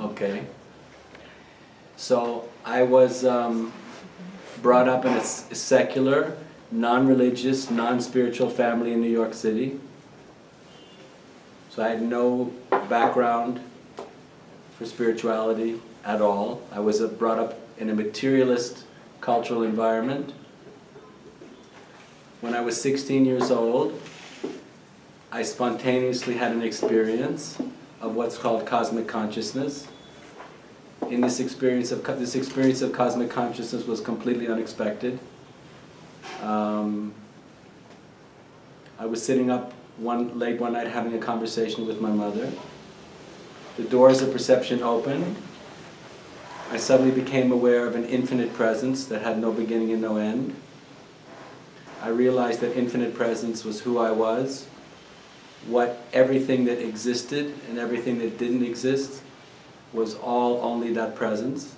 Okay. So I was brought up in a secular, non-religious, non-spiritual family in New York City. So I had no background for spirituality at all. I was brought up in a materialist cultural environment. When I was 16 years old, I spontaneously had an experience of what's called cosmic consciousness. In this experience of cosmic consciousness was completely unexpected. I was sitting up late one night having a conversation with my mother. The doors of perception opened. I suddenly became aware of an infinite presence that had no beginning and no end. I realized that infinite presence was who I was, what everything that existed and everything that didn't exist was all only that presence.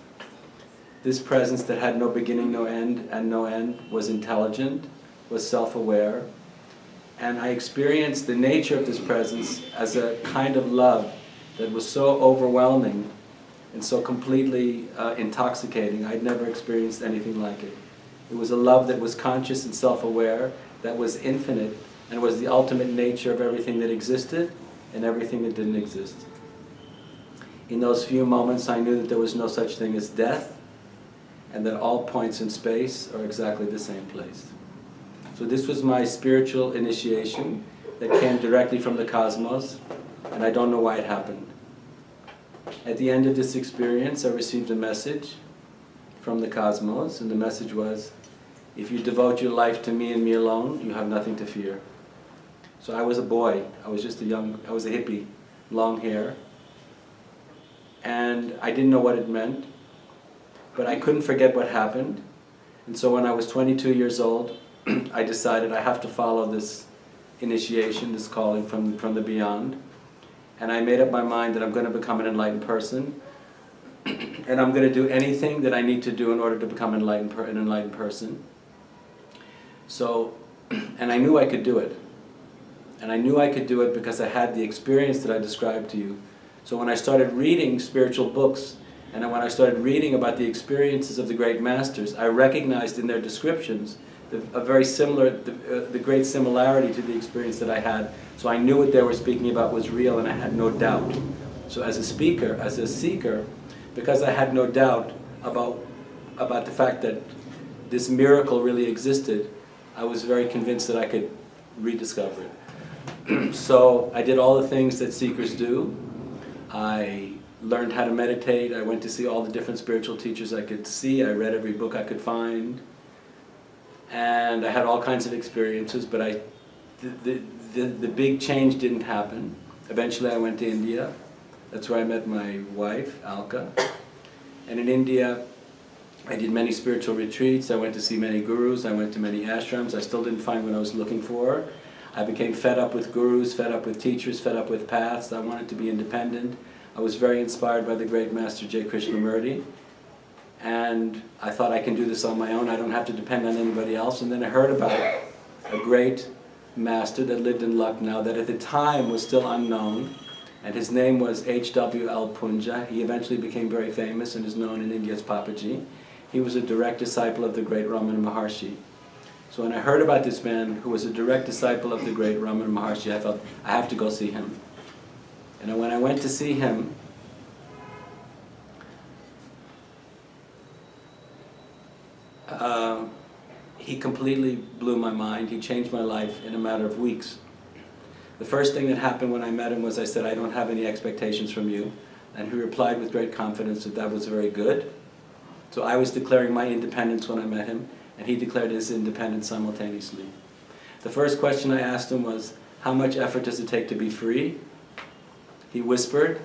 This presence that had no beginning, no end, and no end was intelligent, was self-aware, and I experienced the nature of this presence as a kind of love that was so overwhelming and so completely intoxicating. I'd never experienced anything like it. It was a love that was conscious and self-aware, that was infinite, and was the ultimate nature of everything that existed and everything that didn't exist. In those few moments I knew that there was no such thing as death, and that all points in space are exactly the same place. So this was my spiritual initiation that came directly from the cosmos, and I don't know why it happened. At the end of this experience, I received a message from the cosmos, and the message was, if you devote your life to me and me alone, you have nothing to fear. So I was a boy, I was a hippie, long hair, and I didn't know what it meant, but I couldn't forget what happened. And so when I was 22 years old, I decided I have to follow this initiation, this calling from the beyond. And I made up my mind that I'm going to become an enlightened person, and I'm going to do anything that I need to do in order to become an enlightened person. So, and I knew I could do it. And I knew I could do it because I had the experience that I described to you. So when I started reading spiritual books, and when I started reading about the experiences of the great masters, I recognized in their descriptions the great similarity to the experience that I had. So I knew what they were speaking about was real, and I had no doubt. So as a seeker, because I had no doubt about the fact that this miracle really existed, I was very convinced that I could rediscover it. So I did all the things that seekers do. I learned how to meditate. I went to see all the different spiritual teachers I could see. I read every book I could find. And I had all kinds of experiences, but the big change didn't happen. Eventually I went to India. That's where I met my wife, Alka. And in India, I did many spiritual retreats. I went to see many gurus. I went to many ashrams. I still didn't find what I was looking for. I became fed up with gurus, fed up with teachers, fed up with paths. I wanted to be independent. I was very inspired by the great master J. Krishnamurti. And I thought, I can do this on my own. I don't have to depend on anybody else. And then I heard about a great master that lived in Lucknow that at the time was still unknown. And his name was H.W.L. Punja. He eventually became very famous and is known in India as Papaji. He was a direct disciple of the great Ramana Maharshi. So when I heard about this man who was a direct disciple of the great Ramana Maharshi, I felt, I have to go see him. And when I went to see him, he completely blew my mind. He changed my life in a matter of weeks. The first thing that happened when I met him was I said, I don't have any expectations from you. And he replied with great confidence that that was very good. So I was declaring my independence when I met him, and he declared his independence simultaneously. The first question I asked him was, how much effort does it take to be free? He whispered,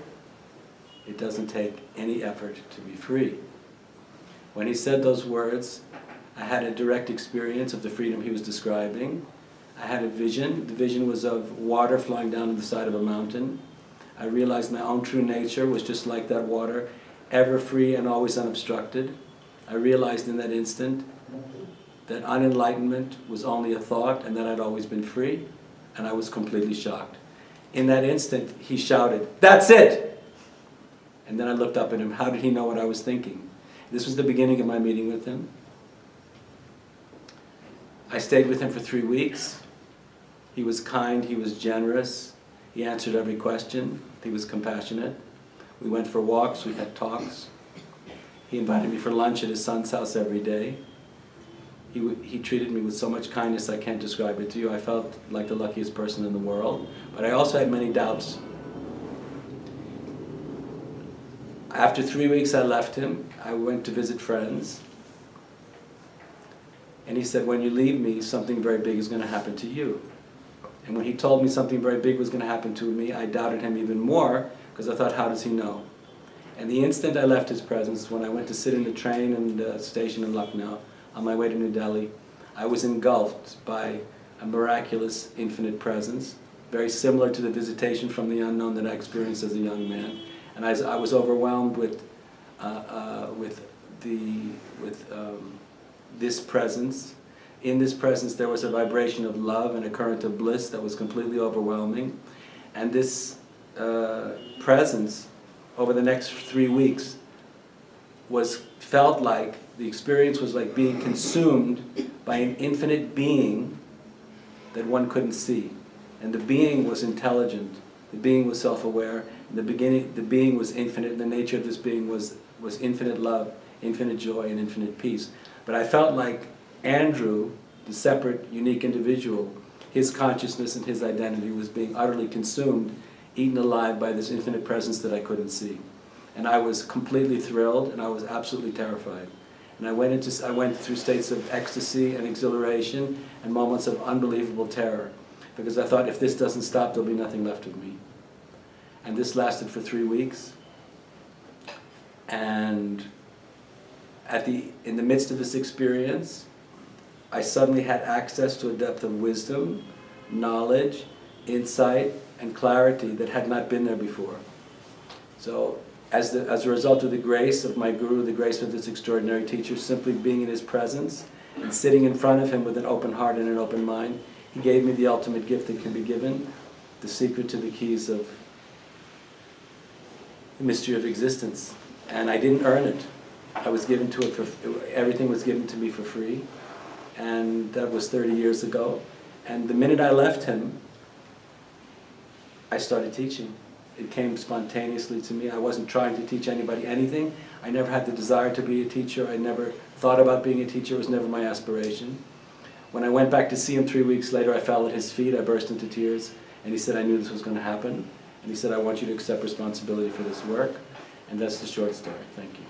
it doesn't take any effort to be free. When he said those words, I had a direct experience of the freedom he was describing. I had a vision. The vision was of water flowing down the side of a mountain. I realized my own true nature was just like that water, ever free and always unobstructed. I realized in that instant that unenlightenment was only a thought and that I'd always been free, and I was completely shocked. In that instant, he shouted, "That's it!" And then I looked up at him. How did he know what I was thinking? This was the beginning of my meeting with him. I stayed with him for 3 weeks. He was kind, he was generous, he answered every question, he was compassionate. We went for walks, we had talks. He invited me for lunch at his son's house every day. He treated me with so much kindness I can't describe it to you. I felt like the luckiest person in the world, but I also had many doubts. After 3 weeks I left him. I went to visit friends. And he said, when you leave me, something very big is going to happen to you. And when he told me something very big was going to happen to me, I doubted him even more, because I thought, how does he know? And the instant I left his presence, when I went to sit in the train in the station in Lucknow, on my way to New Delhi, I was engulfed by a miraculous, infinite presence, very similar to the visitation from the unknown that I experienced as a young man. And I was overwhelmed with this presence. In this presence there was a vibration of love and a current of bliss that was completely overwhelming. And this presence, over the next 3 weeks, felt like, the experience was like being consumed by an infinite being that one couldn't see. And the being was intelligent, the being was self-aware, and the being was infinite, and the nature of this being was infinite love, infinite joy, and infinite peace. But I felt like Andrew, the separate, unique individual, his consciousness and his identity was being utterly consumed, eaten alive by this infinite presence that I couldn't see. And I was completely thrilled, and I was absolutely terrified. And I went through states of ecstasy and exhilaration and moments of unbelievable terror, because I thought, if this doesn't stop, there'll be nothing left of me. And this lasted for 3 weeks. And in the midst of this experience, I suddenly had access to a depth of wisdom, knowledge, insight, and clarity that had not been there before. So, as a result of the grace of my guru, the grace of this extraordinary teacher, simply being in his presence and sitting in front of him with an open heart and an open mind, he gave me the ultimate gift that can be given, the secret to the keys of the mystery of existence. And I didn't earn it. I was given to it everything was given to me for free. And that was 30 years ago. And the minute I left him, I started teaching. It came spontaneously to me. I wasn't trying to teach anybody anything. I never had the desire to be a teacher. I never thought about being a teacher. It was never my aspiration. When I went back to see him 3 weeks later, I fell at his feet. I burst into tears. And he said, I knew this was going to happen. And he said, I want you to accept responsibility for this work. And that's the short story. Thank you.